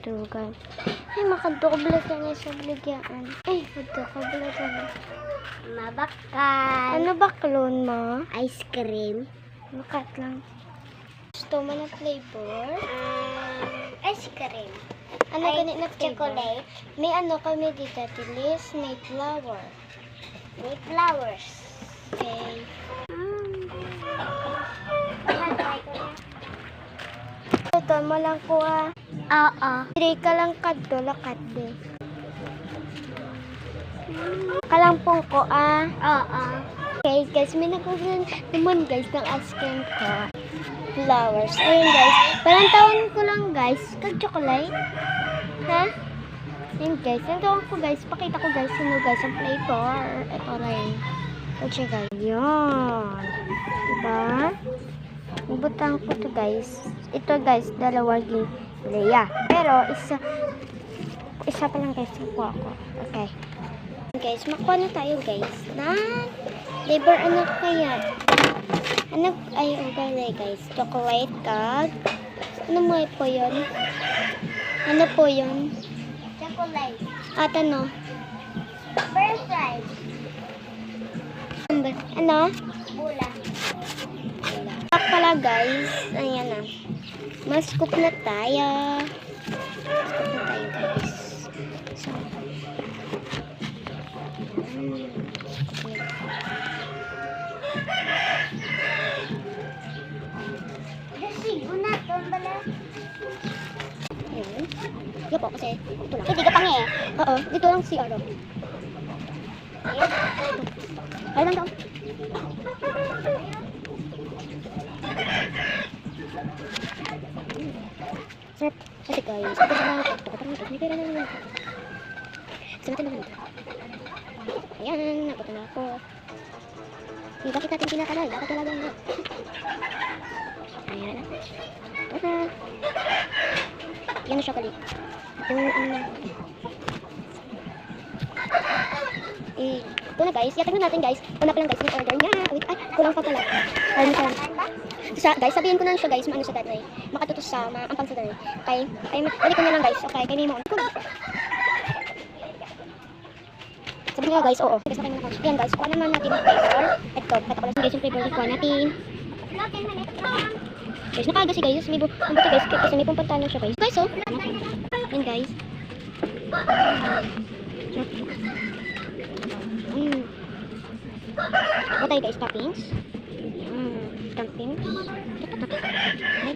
dugan. Ay, makadukbla ka na sa bligyan. Ay, makadukbla ka na. Mabakal. Ano ba klon mo? Ice cream. Makat lang. Gusto mo na flavor? Ice cream. Ano ganit na flavor? Chocolate. May ano kami dito, tilis, may flower. May flowers. Okay. Ito mo lang ko Oo. 3 ka lang kadto lakat de. Kalampong ko Oo. Okay guys, may nakuha naman guys ng ice cream ko. Flowers. Ayun guys. Parang taon ko lang guys. Kag-chocolate. Ha? Ayun guys. Ang taon ko guys. Pakita ko guys. Sino guys ang flavor. Ito rin. Ito guys. Yun. Diba? Ibutang ko to guys. Ito guys. Dalawa gilaya. Pero isa pa lang guys. Nakuha ko. Okay. Guys, makuha na tayo guys. Na flavor ano kaya? Ano ay ugalay guys? Chocolate kag. Ano mo po yun? Ano po yun? Chocolate. At ano? First time. Ano? Bula. Tak pala guys. Ayan na. Mas scoop na tayo. Scoop na tayo guys. So. Dasigo na to bala. Ayun. Yan po kasi ito lang. Hindi ka pang eh. Oo. Dito lang si Aro. Ay lang daw. Sarap. Kasi guys. Ito na lang. May pera na naman. Sa natin naman ito. Ayan. Napunta na ako. Eh, bakit natin pinakalay? Dapat wala lang na. Ayan. Ito na. Yan na siya pali. Yung ano na. Eh, ito na guys. Yatin natin guys. Una pa lang guys yung order niya. Wait, ay, kulang pa pala. Ay, guys, sabihin ko na siya guys, maano sa dati. Makatutos sa ampang sa dati. Kay balik ko na lang guys. Okay, kay Mimo. Sabi nga guys, oo. Guys, naman ako. Ayan guys, kuha naman natin yung flavor. Ito pala guys yung flavor. Kuha natin. Guys, nakaaga si guys. May buti guys, kasi may pumpantanan siya guys. Guys, oh. Ayan guys. Ito tayo guys, toppings. Toppings. Ay,